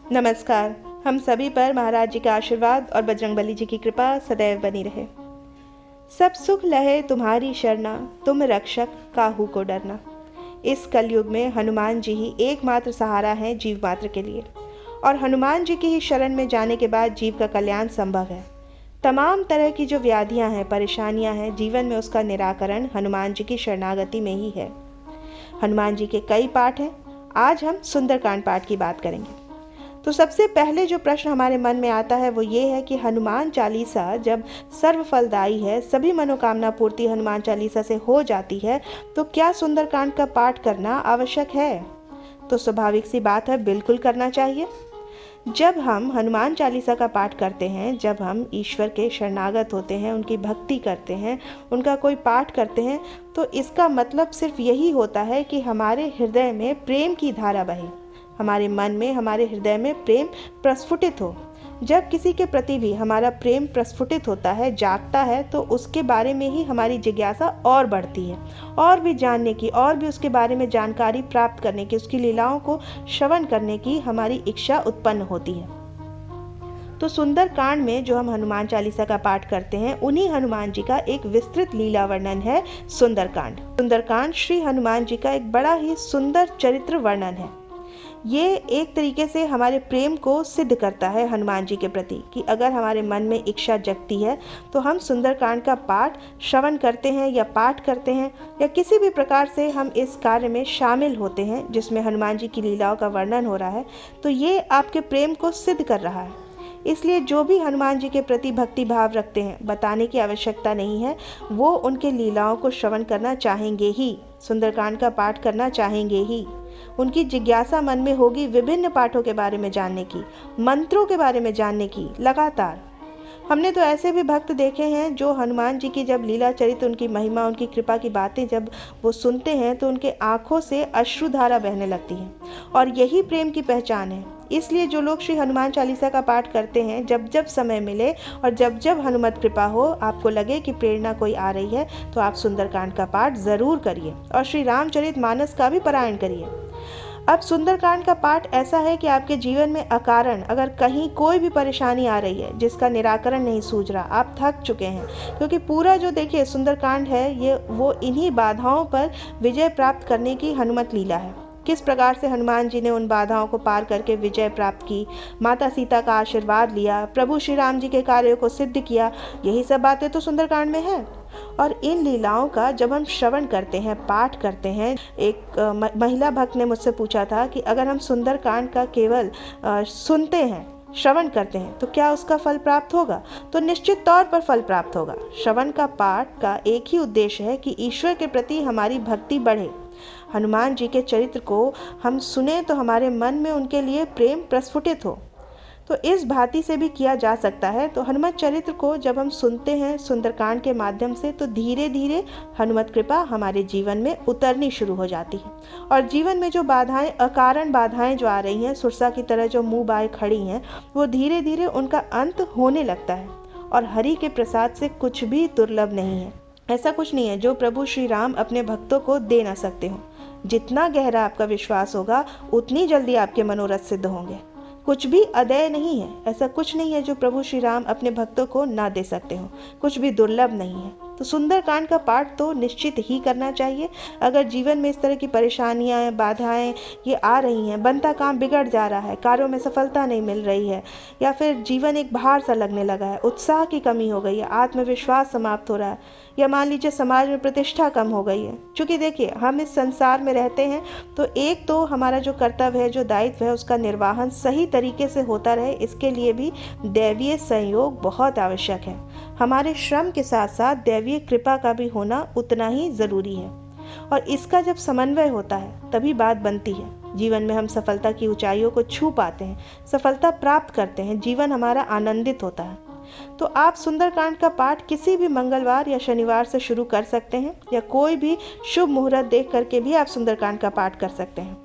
नमस्कार। हम सभी पर महाराज जी का आशीर्वाद और बजरंगबली जी की कृपा सदैव बनी रहे। सब सुख लहे तुम्हारी शरणा, तुम रक्षक काहू को डरना। इस कलयुग में हनुमान जी ही एकमात्र सहारा है जीव मात्र के लिए, और हनुमान जी की ही शरण में जाने के बाद जीव का कल्याण संभव है। तमाम तरह की जो व्याधियां हैं, परेशानियां हैं जीवन में, उसका निराकरण हनुमान जी की शरणागति में ही है। हनुमान जी के कई पाठ हैं। आज हम सुंदरकांड पाठ की बात करेंगे। तो सबसे पहले जो प्रश्न हमारे मन में आता है वो ये है कि हनुमान चालीसा जब सर्व फलदायी है, सभी मनोकामना पूर्ति हनुमान चालीसा से हो जाती है, तो क्या सुंदरकांड का पाठ करना आवश्यक है? तो स्वाभाविक सी बात है, बिल्कुल करना चाहिए। जब हम हनुमान चालीसा का पाठ करते हैं, जब हम ईश्वर के शरणागत होते हैं, उनकी भक्ति करते हैं, उनका कोई पाठ करते हैं, तो इसका मतलब सिर्फ यही होता है कि हमारे हृदय में प्रेम की धारा बहे, हमारे मन में, हमारे हृदय में प्रेम प्रस्फुटित हो। जब किसी के प्रति भी हमारा प्रेम प्रस्फुटित होता है, जागता है, तो उसके बारे में ही हमारी जिज्ञासा और बढ़ती है, और भी जानने की, और भी उसके बारे में जानकारी प्राप्त करने की, उसकी लीलाओं को श्रवण करने की हमारी इच्छा उत्पन्न होती है। तो सुंदरकांड में जो हम हनुमान चालीसा का पाठ करते हैं, उन्हीं हनुमान जी का एक विस्तृत लीला वर्णन है सुंदरकांड। सुंदरकांड श्री हनुमान जी का एक बड़ा ही सुंदर चरित्र वर्णन है। ये एक तरीके से हमारे प्रेम को सिद्ध करता है हनुमान जी के प्रति, कि अगर हमारे मन में इच्छा जगती है तो हम सुंदरकांड का पाठ श्रवण करते हैं या पाठ करते हैं, या किसी भी प्रकार से हम इस कार्य में शामिल होते हैं जिसमें हनुमान जी की लीलाओं का वर्णन हो रहा है, तो ये आपके प्रेम को सिद्ध कर रहा है। इसलिए जो भी हनुमान जी के प्रति भक्ति भाव रखते हैं, बताने की आवश्यकता नहीं है, वो उनके लीलाओं को श्रवण करना चाहेंगे ही, सुंदरकांड का पाठ करना चाहेंगे ही। उनकी जिज्ञासा मन में होगी विभिन्न पाठों के बारे में जानने की, मंत्रों के बारे में जानने की लगातार। हमने तो ऐसे भी भक्त देखे हैं जो हनुमान जी की जब लीला चरित्र, उनकी महिमा, उनकी कृपा की बातें जब वो सुनते हैं तो उनके आंखों से अश्रुधारा बहने लगती है, और यही प्रेम की पहचान है। इसलिए जो लोग श्री हनुमान चालीसा का पाठ करते हैं, जब जब समय मिले और जब जब हनुमत कृपा हो, आपको लगे कि प्रेरणा कोई आ रही है, तो आप सुंदरकांड का पाठ जरूर करिए, और श्री रामचरितमानस का भी पारायण करिए। अब सुंदरकांड का पाठ ऐसा है कि आपके जीवन में अकारण अगर कहीं कोई भी परेशानी आ रही है जिसका निराकरण नहीं सूझ रहा, आप थक चुके हैं, क्योंकि पूरा जो देखिए सुंदरकांड है, ये वो इन्हीं बाधाओं पर विजय प्राप्त करने की हनुमत लीला है। किस प्रकार से हनुमान जी ने उन बाधाओं को पार करके विजय प्राप्त की, माता सीता का आशीर्वाद लिया, प्रभु श्री राम जी के कार्यों को सिद्ध किया, यही सब बातें तो सुंदरकांड में है। और इन लीलाओं का जब हम श्रवण करते हैं, पाठ करते हैं, एक महिला भक्त ने मुझसे पूछा था कि अगर हम सुंदरकांड का केवल सुनते हैं, श्रवण करते हैं, तो क्या उसका फल प्राप्त होगा? तो निश्चित तौर पर फल प्राप्त होगा। श्रवण का पाठ का एक ही उद्देश्य है कि ईश्वर के प्रति हमारी भक्ति बढ़े। हनुमान जी के चरित्र को हम सुने तो हमारे मन में उनके लिए प्रेम प्रस्फुटित हो। तो इस भांति से भी किया जा सकता है। तो हनुमत चरित्र को जब हम सुनते हैं सुंदरकांड के माध्यम से, तो धीरे धीरे हनुमत कृपा हमारे जीवन में उतरनी शुरू हो जाती है, और जीवन में जो बाधाएं, अकारण बाधाएं जो आ रही हैं, सुरसा की तरह जो मुंह बाए खड़ी हैं, वो धीरे धीरे उनका अंत होने लगता है। और हरि के प्रसाद से कुछ भी दुर्लभ नहीं है। ऐसा कुछ नहीं है जो प्रभु श्री राम अपने भक्तों को दे ना सकते हो। जितना गहरा आपका विश्वास होगा, उतनी जल्दी आपके मनोरथ सिद्ध होंगे। कुछ भी अदेय नहीं है, ऐसा कुछ नहीं है जो प्रभु श्री राम अपने भक्तों को ना दे सकते हो, कुछ भी दुर्लभ नहीं है। तो सुंदरकांड का पाठ तो निश्चित ही करना चाहिए। अगर जीवन में इस तरह की परेशानियां, बाधाएं ये आ रही हैं, बनता काम बिगड़ जा रहा है, कार्यों में सफलता नहीं मिल रही है, या फिर जीवन एक भार सा लगने लगा है, उत्साह की कमी हो गई है, आत्मविश्वास समाप्त हो रहा है, या मान लीजिए समाज में प्रतिष्ठा कम हो गई है। क्योंकि देखिए, हम इस संसार में रहते हैं, तो एक तो हमारा जो कर्तव्य है, जो दायित्व है, उसका निर्वाहन सही तरीके से होता रहे, इसके लिए भी दैवीय संयोग बहुत आवश्यक है। हमारे श्रम के साथ साथ दैवीय कृपा का भी होना उतना ही जरूरी है, और इसका जब समन्वय होता है तभी बात बनती है। जीवन में हम सफलता की ऊंचाइयों को छू पाते हैं, सफलता प्राप्त करते हैं, जीवन हमारा आनंदित होता है। तो आप सुंदरकांड का पाठ किसी भी मंगलवार या शनिवार से शुरू कर सकते हैं, या कोई भी शुभ मुहूर्त देख करके भी आप सुंदरकांड का पाठ कर सकते हैं।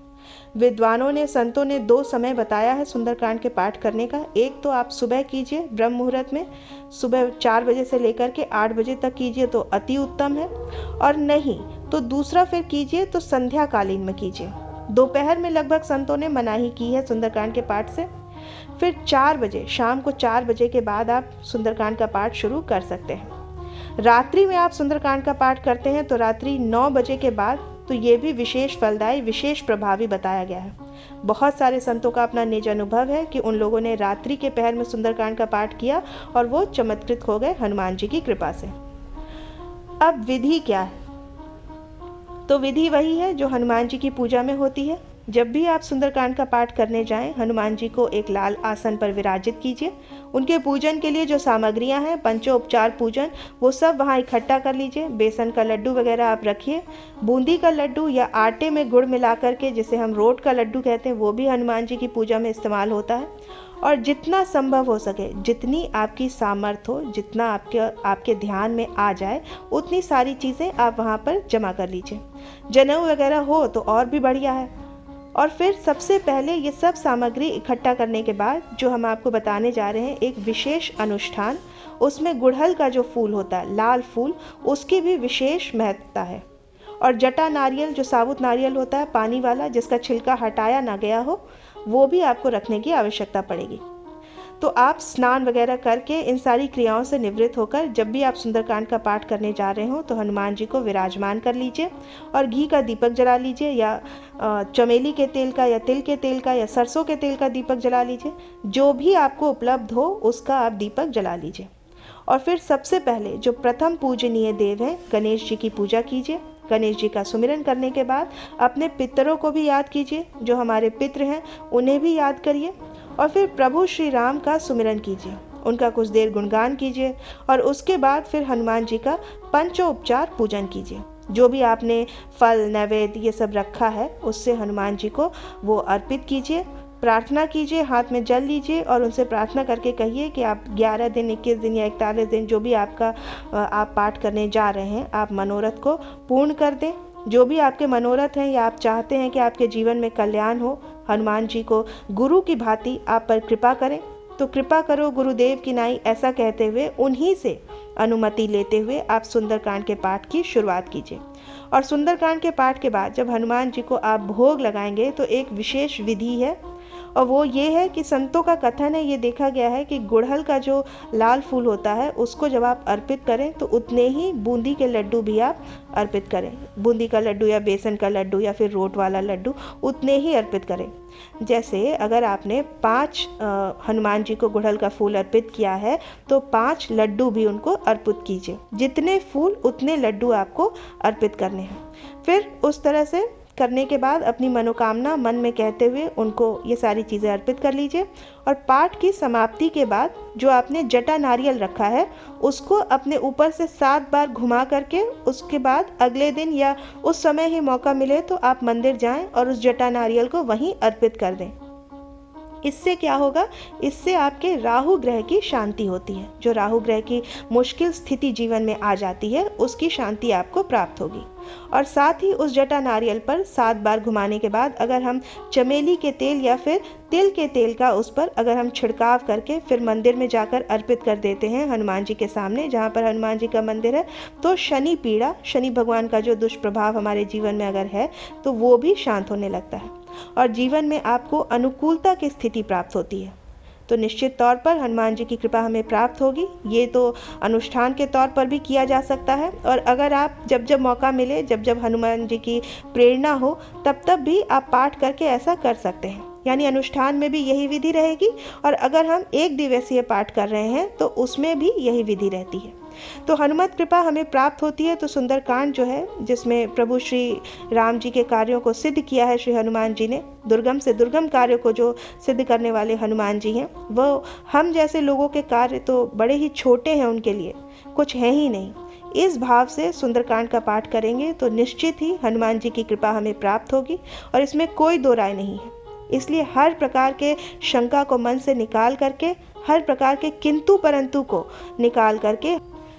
विद्वानों ने, संतों ने 2 समय बताया है सुंदरकांड के पाठ करने का। एक तो आप सुबह कीजिए ब्रह्म मुहूर्त में, सुबह 4 बजे से लेकर के 8 बजे तक कीजिए तो अति उत्तम है, और नहीं तो दूसरा फिर कीजिए तो संध्या कालीन में कीजिए। दोपहर में लगभग संतों ने मनाही की है सुंदरकांड के पाठ से। फिर 4 बजे, शाम को 4 बजे के बाद आप सुंदरकांड का पाठ शुरू कर सकते हैं। रात्रि में आप सुंदरकांड का पाठ करते हैं तो रात्रि 9 बजे के बाद, तो ये भी विशेष फलदायी, विशेष प्रभावी बताया गया है। बहुत सारे संतों का अपना निज अनुभव है कि उन लोगों ने रात्रि के पहर में सुंदरकांड का पाठ किया और वो चमत्कृत हो गए हनुमान जी की कृपा से। अब विधि क्या है? तो विधि वही है जो हनुमान जी की पूजा में होती है। जब भी आप सुंदरकांड का पाठ करने जाएं, हनुमान जी को एक लाल आसन पर विराजित कीजिए। उनके पूजन के लिए जो सामग्रियां हैं, पंचोपचार पूजन, वो सब वहां इकट्ठा कर लीजिए। बेसन का लड्डू वगैरह आप रखिए। बूंदी का लड्डू या आटे में गुड़ मिला करके, जिसे हम रोट का लड्डू कहते हैं, वो भी हनुमान जी की पूजा में इस्तेमाल होता है। और जितना संभव हो सके, जितनी आपकी सामर्थ्य हो, जितना आपके ध्यान में आ जाए, उतनी सारी चीज़ें आप वहाँ पर जमा कर लीजिए। जनेऊ वगैरह हो तो और भी बढ़िया है। और फिर सबसे पहले ये सब सामग्री इकट्ठा करने के बाद जो हम आपको बताने जा रहे हैं, एक विशेष अनुष्ठान, उसमें गुड़हल का जो फूल होता है, लाल फूल, उसकी भी विशेष महत्ता है। और जटा नारियल, जो साबुत नारियल होता है पानी वाला, जिसका छिलका हटाया ना गया हो, वो भी आपको रखने की आवश्यकता पड़ेगी। तो आप स्नान वगैरह करके इन सारी क्रियाओं से निवृत्त होकर जब भी आप सुंदरकांड का पाठ करने जा रहे हो तो हनुमान जी को विराजमान कर लीजिए और घी का दीपक जला लीजिए, या चमेली के तेल का, या तिल के तेल का, या सरसों के तेल का दीपक जला लीजिए। जो भी आपको उपलब्ध हो उसका आप दीपक जला लीजिए। और फिर सबसे पहले जो प्रथम पूजनीय देव हैं, गणेश जी की पूजा कीजिए। गणेश जी का सुमिरन करने के बाद अपने पितरों को भी याद कीजिए, जो हमारे पितृ हैं उन्हें भी याद करिए। और फिर प्रभु श्री राम का सुमिरन कीजिए, उनका कुछ देर गुणगान कीजिए। और उसके बाद फिर हनुमान जी का पंचोपचार पूजन कीजिए। जो भी आपने फल, नैवेद्य ये सब रखा है, उससे हनुमान जी को वो अर्पित कीजिए। प्रार्थना कीजिए, हाथ में जल लीजिए और उनसे प्रार्थना करके कहिए कि आप 11 दिन, 21 दिन या 41 दिन, जो भी आपका आप पाठ करने जा रहे हैं, आप मनोरथ को पूर्ण कर दें। जो भी आपके मनोरथ हैं या आप चाहते हैं कि आपके जीवन में कल्याण हो, हनुमान जी को गुरु की भांति आप पर कृपा करें। तो कृपा करो गुरुदेव की नाई, ऐसा कहते हुए, उन्हीं से अनुमति लेते हुए आप सुंदरकांड के पाठ की शुरुआत कीजिए। और सुंदरकांड के पाठ के बाद जब हनुमान जी को आप भोग लगाएंगे तो एक विशेष विधि है, और वो ये है कि संतों का कथन है, ये देखा गया है कि गुड़हल का जो लाल फूल होता है उसको जब आप अर्पित करें तो उतने ही बूंदी के लड्डू भी आप अर्पित करें। बूंदी का लड्डू या बेसन का लड्डू या फिर रोट वाला लड्डू, उतने ही अर्पित करें। जैसे अगर आपने 5 हनुमान जी को गुड़हल का फूल अर्पित किया है तो 5 लड्डू भी उनको अर्पित कीजिए। जितने फूल उतने लड्डू आपको अर्पित करने हैं। फिर उस तरह से करने के बाद अपनी मनोकामना मन में कहते हुए उनको ये सारी चीज़ें अर्पित कर लीजिए। और पाठ की समाप्ति के बाद जो आपने जटा नारियल रखा है उसको अपने ऊपर से 7 बार घुमा करके, उसके बाद अगले दिन या उस समय ही मौका मिले तो आप मंदिर जाएं और उस जटा नारियल को वहीं अर्पित कर दें। इससे क्या होगा? इससे आपके राहु ग्रह की शांति होती है। जो राहु ग्रह की मुश्किल स्थिति जीवन में आ जाती है, उसकी शांति आपको प्राप्त होगी। और साथ ही उस जटा नारियल पर 7 बार घुमाने के बाद अगर हम चमेली के तेल या फिर तिल के तेल का उस पर अगर हम छिड़काव करके फिर मंदिर में जाकर अर्पित कर देते हैं हनुमान जी के सामने, जहाँ पर हनुमान जी का मंदिर है, तो शनि पीड़ा, शनि भगवान का जो दुष्प्रभाव हमारे जीवन में अगर है तो वो भी शांत होने लगता है और जीवन में आपको अनुकूलता की स्थिति प्राप्त होती है। तो निश्चित तौर पर हनुमान जी की कृपा हमें प्राप्त होगी। ये तो अनुष्ठान के तौर पर भी किया जा सकता है, और अगर आप जब जब मौका मिले, जब जब हनुमान जी की प्रेरणा हो, तब तब भी आप पाठ करके ऐसा कर सकते हैं। यानी अनुष्ठान में भी यही विधि रहेगी, और अगर हम एक दिवसीय पाठ कर रहे हैं तो उसमें भी यही विधि रहती है। तो हनुमत कृपा हमें प्राप्त होती है। तो सुंदरकांड जो है, जिसमें प्रभु श्री राम जी के कार्यों को सिद्ध किया है श्री हनुमान जी ने, दुर्गम से दुर्गम कार्य को जो सिद्ध करने वाले हनुमान जी हैं, वो हम जैसे लोगों के कार्य तो बड़े ही छोटे हैं, उनके लिए कुछ है ही नहीं। इस भाव से सुंदरकांड का पाठ करेंगे तो निश्चित ही हनुमान जी की कृपा हमें प्राप्त होगी, और इसमें कोई दो राय नहीं है। इसलिए हर प्रकार के शंका को मन से निकाल करके, हर प्रकार के किंतु परंतु को निकाल करके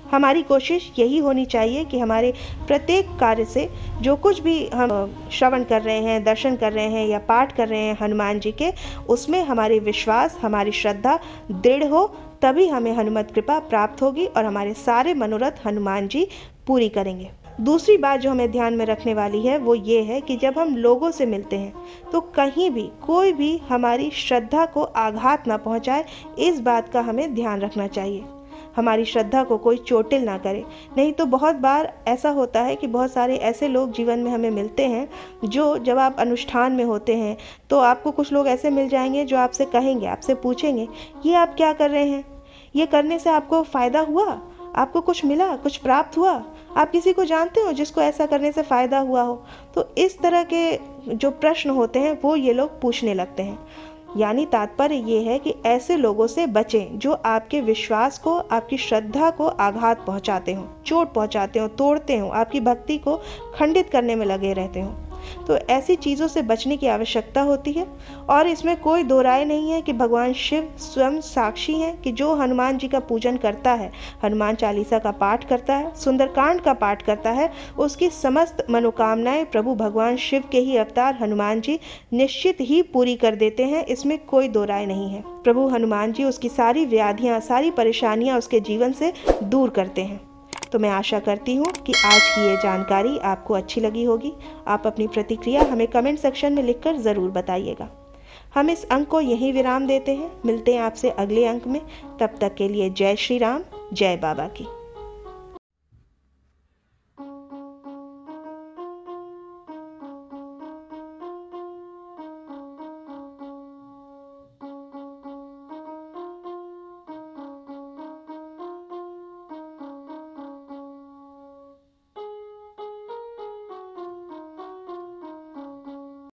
हमारी कोशिश यही होनी चाहिए कि हमारे प्रत्येक कार्य से, जो कुछ भी हम श्रवण कर रहे हैं, दर्शन कर रहे हैं या पाठ कर रहे हैं हनुमान जी के, उसमें हमारे विश्वास, हमारी श्रद्धा दृढ़ हो, तभी हमें हनुमत कृपा प्राप्त होगी और हमारे सारे मनोरथ हनुमान जी पूरी करेंगे। दूसरी बात जो हमें ध्यान में रखने वाली है वो ये है कि जब हम लोगों से मिलते हैं तो कहीं भी कोई भी हमारी श्रद्धा को आघात ना पहुंचाए, इस बात का हमें ध्यान रखना चाहिए। हमारी श्रद्धा को कोई चोटिल ना करे। नहीं तो बहुत बार ऐसा होता है कि बहुत सारे ऐसे लोग जीवन में हमें मिलते हैं जो जब आप अनुष्ठान में होते हैं तो आपको कुछ लोग ऐसे मिल जाएंगे जो आपसे कहेंगे, आपसे पूछेंगे, ये आप क्या कर रहे हैं, ये करने से आपको फ़ायदा हुआ, आपको कुछ मिला, कुछ प्राप्त हुआ, आप किसी को जानते हो जिसको ऐसा करने से फ़ायदा हुआ हो। तो इस तरह के जो प्रश्न होते हैं वो ये लोग पूछने लगते हैं। यानी तात्पर्य ये है कि ऐसे लोगों से बचें जो आपके विश्वास को, आपकी श्रद्धा को आघात पहुंचाते हों, चोट पहुंचाते हों, तोड़ते हों, आपकी भक्ति को खंडित करने में लगे रहते हों। तो ऐसी चीज़ों से बचने की आवश्यकता होती है। और इसमें कोई दो राय नहीं है कि भगवान शिव स्वयं साक्षी हैं कि जो हनुमान जी का पूजन करता है, हनुमान चालीसा का पाठ करता है, सुंदरकांड का पाठ करता है, उसकी समस्त मनोकामनाएं प्रभु भगवान शिव के ही अवतार हनुमान जी निश्चित ही पूरी कर देते हैं। इसमें कोई दो राय नहीं है। प्रभु हनुमान जी उसकी सारी व्याधियाँ, सारी परेशानियाँ उसके जीवन से दूर करते हैं। तो मैं आशा करती हूँ कि आज की ये जानकारी आपको अच्छी लगी होगी। आप अपनी प्रतिक्रिया हमें कमेंट सेक्शन में लिखकर ज़रूर बताइएगा। हम इस अंक को यहीं विराम देते हैं। मिलते हैं आपसे अगले अंक में। तब तक के लिए जय श्री राम, जय बाबा की।